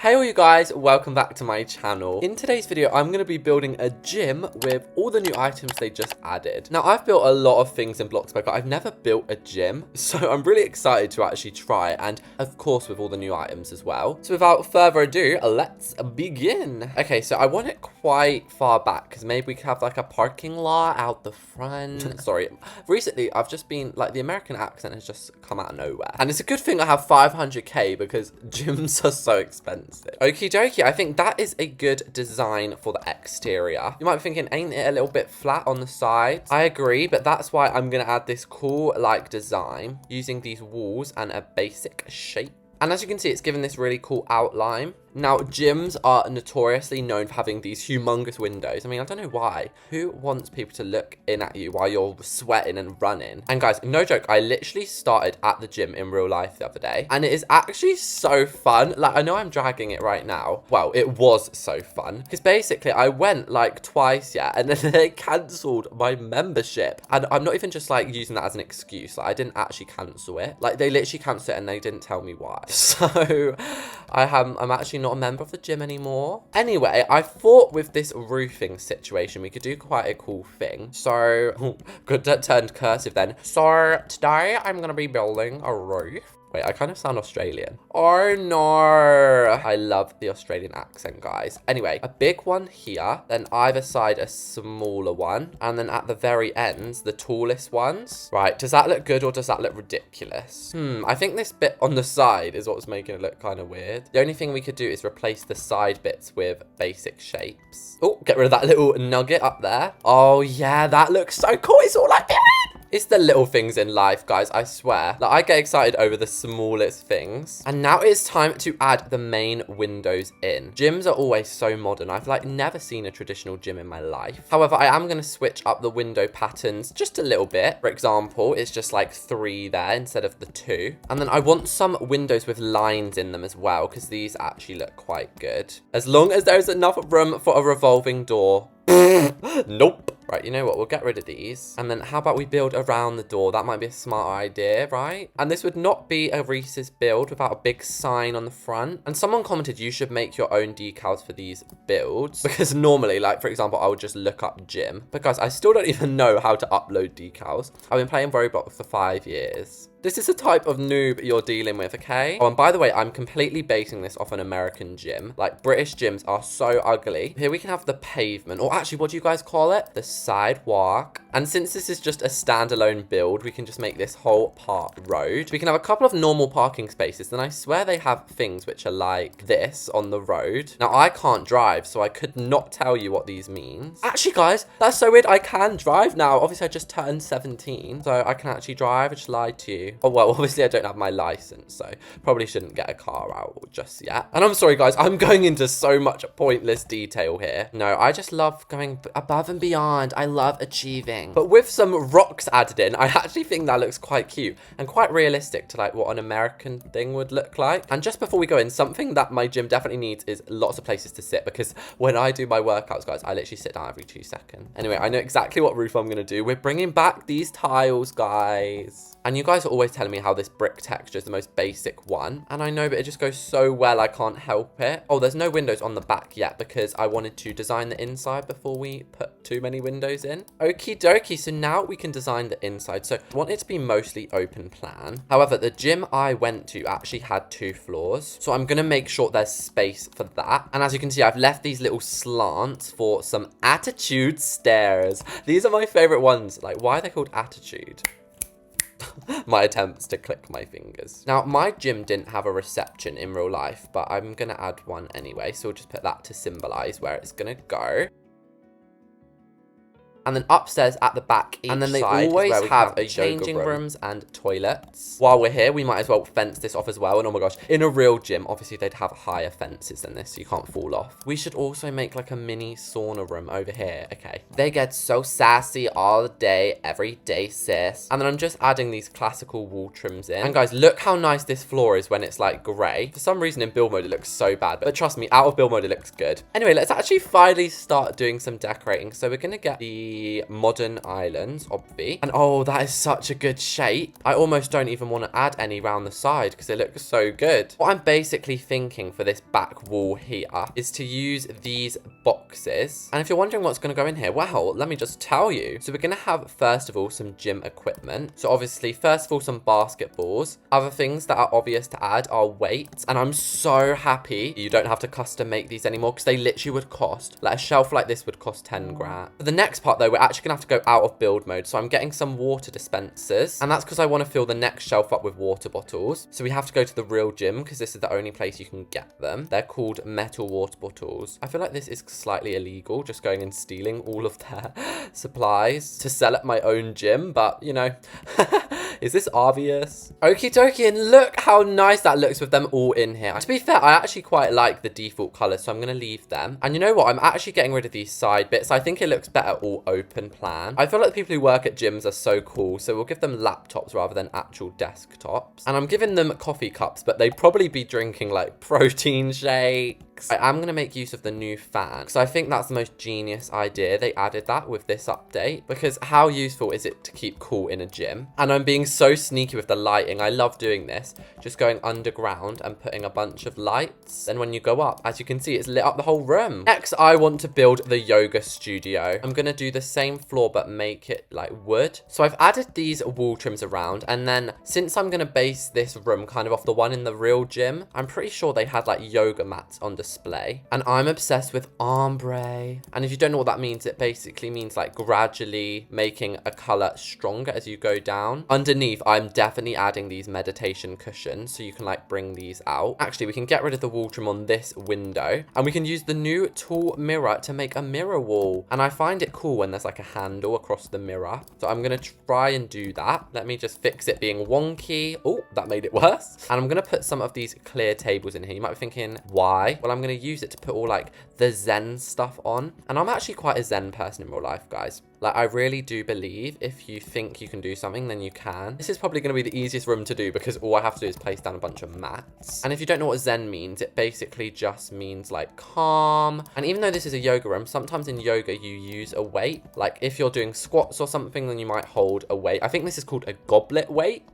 Hey all you guys, welcome back to my channel. In today's video, I'm going to be building a gym with all the new items they just added. Now, I've built a lot of things in BLOXBURG, but I've never built a gym, so I'm really excited to actually try, and of course with all the new items as well. So without further ado, let's begin. Okay, so I want it quite far back, because maybe we could have like a parking lot out the front. Sorry, recently I've just been, like, the American accent has just come out of nowhere. And it's a good thing I have 500k because gyms are so expensive. Okie dokie, I think that is a good design for the exterior. You might be thinking, ain't it a little bit flat on the sides? I agree, but that's why I'm gonna add this cool like design using these walls and a basic shape. And as you can see, it's given this really cool outline. Now, gyms are notoriously known for having these humongous windows. I mean, I don't know why. Who wants people to look in at you while you're sweating and running? And guys, no joke, I literally started at the gym in real life the other day. And it is actually so fun. Like, I know I'm dragging it right now. Well, it was so fun. Because basically, I went like twice, yeah, and then they cancelled my membership. And I'm not even just like using that as an excuse. Like, I didn't actually cancel it. Like, they literally cancelled it and they didn't tell me why. So, I'm actually not a member of the gym anymore. Anyway, I thought with this roofing situation, we could do quite a cool thing. So, good that turned cursive then. So, today I'm going to be building a roof. Wait, I kind of sound Australian. Oh no. I love the Australian accent, guys. Anyway, a big one here, then either side a smaller one, and then at the very ends, the tallest ones. Right, does that look good or does that look ridiculous? I think this bit on the side is what's making it look kind of weird. The only thing we could do is replace the side bits with basic shapes. Oh, get rid of that little nugget up there. Oh yeah, that looks so cool. It's all like that. It's the little things in life, guys, I swear. Like, I get excited over the smallest things. And now it's time to add the main windows in. Gyms are always so modern. I've, like, never seen a traditional gym in my life. However, I am going to switch up the window patterns just a little bit. For example, it's just, like, 3 there instead of the 2. And then I want some windows with lines in them as well, because these actually look quite good. As long as there's enough room for a revolving door. Nope. Right, you know what? We'll get rid of these. And then how about we build around the door? That might be a smart idea, right? And this would not be a Reese's build without a big sign on the front. And someone commented you should make your own decals for these builds. Because normally, like, for example, I would just look up gym. But guys, I still don't even know how to upload decals. I've been playing Roblox for 5 years. This is the type of noob you're dealing with, okay? Oh, and by the way, I'm completely basing this off an American gym. Like, British gyms are so ugly. Here we can have the pavement, or actually, what do you guys call it? The sidewalk. And since this is just a standalone build, we can just make this whole part road. We can have a couple of normal parking spaces. Then I swear they have things which are like this on the road. Now, I can't drive, so I could not tell you what these means. Actually, guys, that's so weird. I can drive now. Obviously, I just turned 17, so I can actually drive. I just lied to you. Oh, well, obviously I don't have my license, so probably shouldn't get a car out just yet. And I'm sorry, guys, I'm going into so much pointless detail here. No, I just love going above and beyond. I love achieving. But with some rocks added in, I actually think that looks quite cute and quite realistic to like what an American thing would look like. And just before we go in, something that my gym definitely needs is lots of places to sit, because when I do my workouts, guys, I literally sit down every 2 seconds. Anyway, I know exactly what roof I'm going to do. We're bringing back these tiles, guys. And you guys are always telling me how this brick texture is the most basic one. And I know, but it just goes so well, I can't help it. Oh, there's no windows on the back yet because I wanted to design the inside before we put too many windows in. Okie dokie, so now we can design the inside. So I want it to be mostly open plan. However, the gym I went to actually had 2 floors. So I'm going to make sure there's space for that. And as you can see, I've left these little slants for some attitude stairs. These are my favorite ones. Like, why are they called attitude? My attempts to click my fingers. Now, my gym didn't have a reception in real life, but I'm going to add one anyway. So we'll just put that to symbolize where it's going to go. And then upstairs at the back, and then they always have a changing rooms and toilets. While we're here, we might as well fence this off as well. And oh my gosh, in a real gym, obviously they'd have higher fences than this, so you can't fall off. We should also make like a mini sauna room over here. Okay. They get so sassy all day, every day, sis. And then I'm just adding these classical wall trims in. And guys, look how nice this floor is when it's like grey. For some reason in build mode, it looks so bad. But trust me, out of build mode, it looks good. Anyway, let's actually finally start doing some decorating. So we're going to get the the modern islands, obvi. And oh, that is such a good shape. I almost don't even want to add any round the side because it looks so good. What I'm basically thinking for this back wall here is to use these boxes. And if you're wondering what's going to go in here, well, let me just tell you. So we're going to have, first of all, some gym equipment. So obviously, first of all, some basketballs. Other things that are obvious to add are weights. And I'm so happy you don't have to custom make these anymore because they literally would cost, like a shelf like this would cost 10 grand. For the next part though, we're actually gonna have to go out of build mode. So I'm getting some water dispensers, and that's because I want to fill the next shelf up with water bottles. So we have to go to the real gym because this is the only place you can get them. They're called metal water bottles. I feel like this is slightly illegal, just going and stealing all of their supplies to sell at my own gym, but you know, is this obvious? Okie dokie, and look how nice that looks with them all in here. To be fair, I actually quite like the default colors, so I'm gonna leave them. And you know what? I'm actually getting rid of these side bits. I think it looks better all open plan. I feel like the people who work at gyms are so cool, so we'll give them laptops rather than actual desktops. And I'm giving them coffee cups, but they'd probably be drinking like protein shakes. I am going to make use of the new fan because I think that's the most genius idea. They added that with this update because how useful is it to keep cool in a gym? And I'm being so sneaky with the lighting. I love doing this. Just going underground and putting a bunch of lights. Then when you go up, as you can see, it's lit up the whole room. Next, I want to build the yoga studio. I'm going to do the same floor but make it like wood. So I've added these wall trims around, and then since I'm going to base this room kind of off the one in the real gym, I'm pretty sure they had like yoga mats on display. And I'm obsessed with ombre. And if you don't know what that means, it basically means like gradually making a color stronger as you go down. Underneath, I'm definitely adding these meditation cushions so you can like bring these out. Actually, we can get rid of the wall trim on this window, and we can use the new tall mirror to make a mirror wall. And I find it cool when there's like a handle across the mirror. So I'm going to try and do that. Let me just fix it being wonky. Oh, that made it worse. And I'm going to put some of these clear tables in here. You might be thinking, why? Well, I'm going to use it to put all like the Zen stuff on. And I'm actually quite a Zen person in real life, guys. Like, I really do believe if you think you can do something, then you can. This is probably going to be the easiest room to do because all I have to do is place down a bunch of mats. And if you don't know what Zen means, it basically just means like calm. And even though this is a yoga room, sometimes in yoga you use a weight. Like if you're doing squats or something, then you might hold a weight. I think this is called a goblet weight.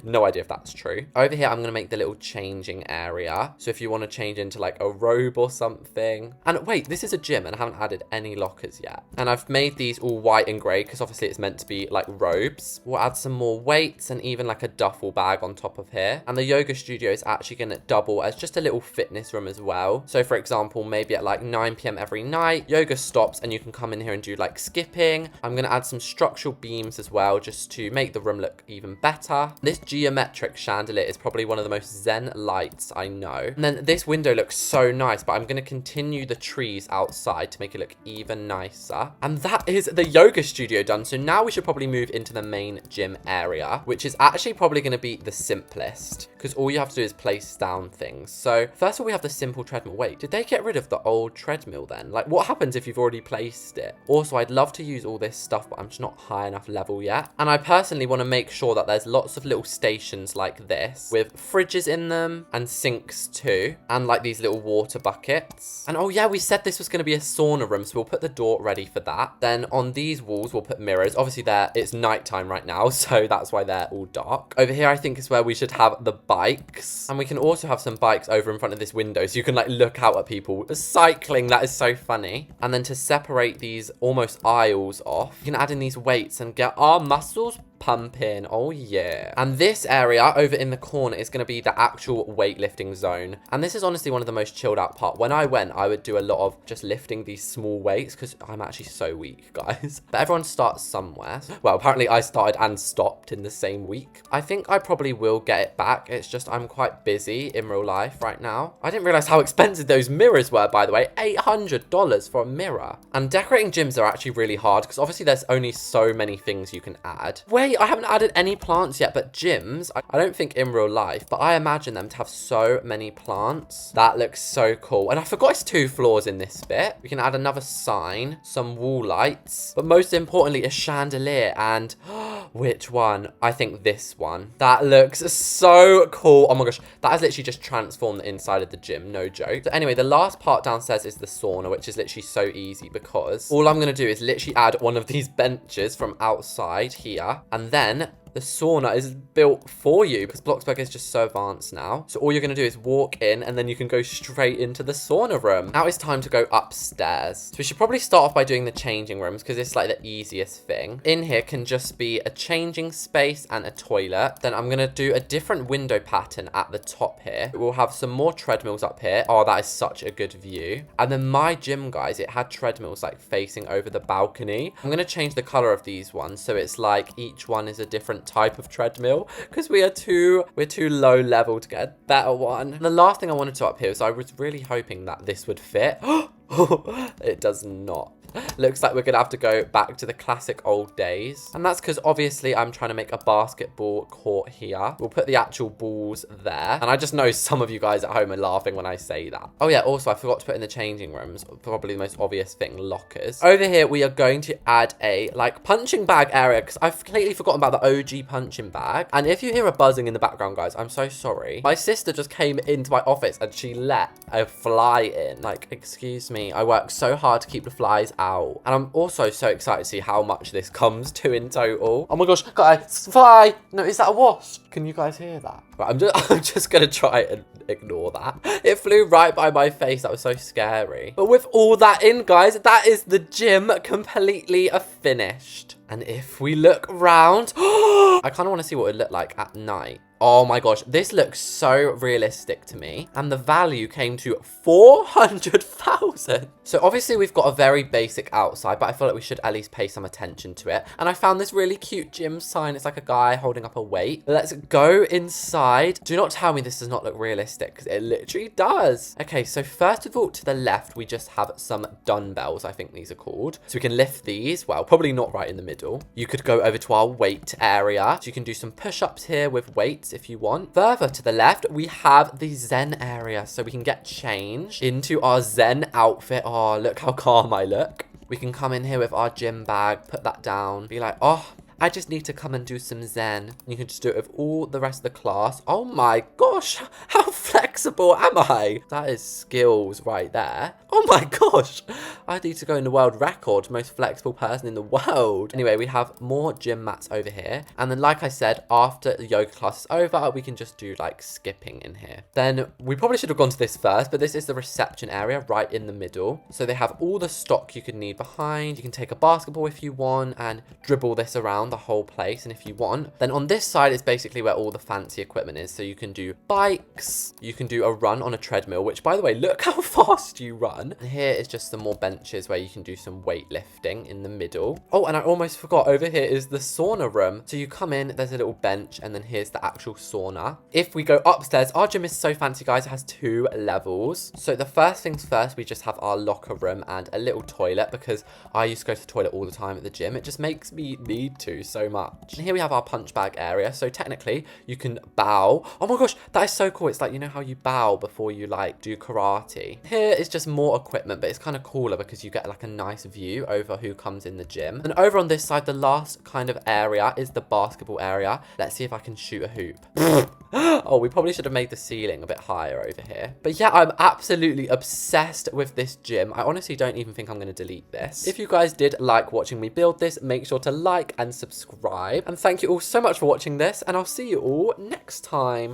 No idea if that's true. Over here, I'm going to make the little changing area. So if you want to change into like a robe or something. And wait, this is a gym and I haven't added any lockers yet. And I've made these all white and grey because obviously it's meant to be like robes. We'll add some more weights and even like a duffel bag on top of here. And the yoga studio is actually going to double as just a little fitness room as well. So for example, maybe at like 9 p.m. every night, yoga stops and you can come in here and do like skipping. I'm going to add some structural beams as well just to make the room look even better. This geometric chandelier is probably one of the most Zen lights I know. And then this window looks so nice, but I'm going to continue the trees outside to make it look even nicer. And that is the yoga studio done. So now we should probably move into the main gym area, which is actually probably going to be the simplest because all you have to do is place down things. So first of all, we have the simple treadmill. Wait, did they get rid of the old treadmill then? Like what happens if you've already placed it? Also, I'd love to use all this stuff, but I'm just not high enough level yet. And I personally want to make sure that there's lots of little stations like this with fridges in them and sinks too. And like these little water buckets. And oh yeah, we said this was going to be a sauna room. So we'll put the door ready for that. Then on these walls, we'll put mirrors. Obviously it's nighttime right now, so that's why they're all dark. Over here, I think is where we should have the bikes. And we can also have some bikes over in front of this window so you can like look out at people cycling. That is so funny. And then to separate these almost aisles off, you can add in these weights and get our muscles pumping. Oh yeah. And this area over in the corner is going to be the actual weightlifting zone. And this is honestly one of the most chilled out part. When I went, I would do a lot of just lifting these small weights because I'm actually so weak, guys. But everyone starts somewhere. Well, apparently I started and stopped in the same week. I think I probably will get it back. It's just I'm quite busy in real life right now. I didn't realize how expensive those mirrors were, by the way. $800 for a mirror. And decorating gyms are actually really hard because obviously there's only so many things you can add. Where wait, I haven't added any plants yet, but gyms, I don't think in real life, but I imagine them to have so many plants. That looks so cool. And I forgot it's 2 floors in this bit. We can add another sign, some wall lights, but most importantly, a chandelier. And which one? I think this one. That looks so cool. Oh my gosh, that has literally just transformed the inside of the gym, no joke. So anyway, the last part downstairs is the sauna, which is literally so easy because all I'm gonna do is literally add one of these benches from outside here, and then the sauna is built for you because Bloxburg is just so advanced now. So all you're going to do is walk in and then you can go straight into the sauna room. Now it's time to go upstairs. So we should probably start off by doing the changing rooms because it's like the easiest thing. In here can just be a changing space and a toilet. Then I'm going to do a different window pattern at the top here. We'll have some more treadmills up here. Oh, that is such a good view. And then my gym, guys, it had treadmills like facing over the balcony. I'm going to change the color of these ones so it's like each one is a different type of treadmill because we're too low level to get a better one. And the last thing I wanted to up here is I was really hoping that this would fit. It does not. Looks like we're gonna have to go back to the classic old days. And that's because obviously I'm trying to make a basketball court here. We'll put the actual balls there. And I just know some of you guys at home are laughing when I say that. Oh yeah, also I forgot to put in the changing rooms. Probably the most obvious thing, lockers. Over here, we are going to add a like punching bag area because I've completely forgotten about the OG punching bag. And if you hear a buzzing in the background, guys, I'm so sorry. My sister just came into my office and she let a fly in. Like, excuse me, I work so hard to keep the flies out. And I'm also so excited to see how much this comes to in total. Oh my gosh, guys, fly! No, is that a wasp? Can you guys hear that? Right, I'm just gonna try and ignore that. It flew right by my face. That was so scary. But with all that in, guys, that is the gym completely finished. And if we look around, I kind of want to see what it would look like at night. Oh my gosh, this looks so realistic to me. And the value came to 400,000. So obviously we've got a very basic outside, but I feel like we should at least pay some attention to it. And I found this really cute gym sign. It's like a guy holding up a weight. Let's go inside. Do not tell me this does not look realistic because it literally does. Okay, so first of all, to the left, we just have some dumbbells, I think these are called. So we can lift these. Well, probably not right in the middle. You could go over to our weight area. So you can do some push-ups here with weights if you want. Further to the left, we have the Zen area. So we can get changed into our Zen outfit. Oh, look how calm I look. We can come in here with our gym bag, put that down, be like, oh, I just need to come and do some Zen. You can just do it with all the rest of the class. Oh my gosh, how flexible am I? That is skills right there. Oh my gosh, I need to go in the world record, most flexible person in the world. Anyway, we have more gym mats over here. And then like I said, after the yoga class is over, we can just do like skipping in here. Then we probably should have gone to this first, but this is the reception area right in the middle. So they have all the stock you could need behind. You can take a basketball if you want and dribble this around the whole place. And if you want, then on this side is basically where all the fancy equipment is. So you can do bikes, you can do a run on a treadmill, which by the way, look how fast you run. And here is just some more benches where you can do some weightlifting in the middle. Oh, and I almost forgot, over here is the sauna room. So you come in, there's a little bench, and then here's the actual sauna. If we go upstairs, our gym is so fancy, guys. It has 2 levels. So the first things first, we just have our locker room and a little toilet because I used to go to the toilet all the time at the gym. It just makes me need to so much. And here we have our punch bag area. So technically you can bow. Oh my gosh, that is so cool. It's like, you know how you bow before you like do karate. Here is just more equipment, but it's kind of cooler because you get like a nice view over who comes in the gym. And over on this side, the last kind of area is the basketball area. Let's see if I can shoot a hoop. Oh, we probably should have made the ceiling a bit higher over here. But yeah, I'm absolutely obsessed with this gym. I honestly don't even think I'm going to delete this. If you guys did like watching me build this, make sure to like and subscribe. And thank you all so much for watching this, and I'll see you all next time.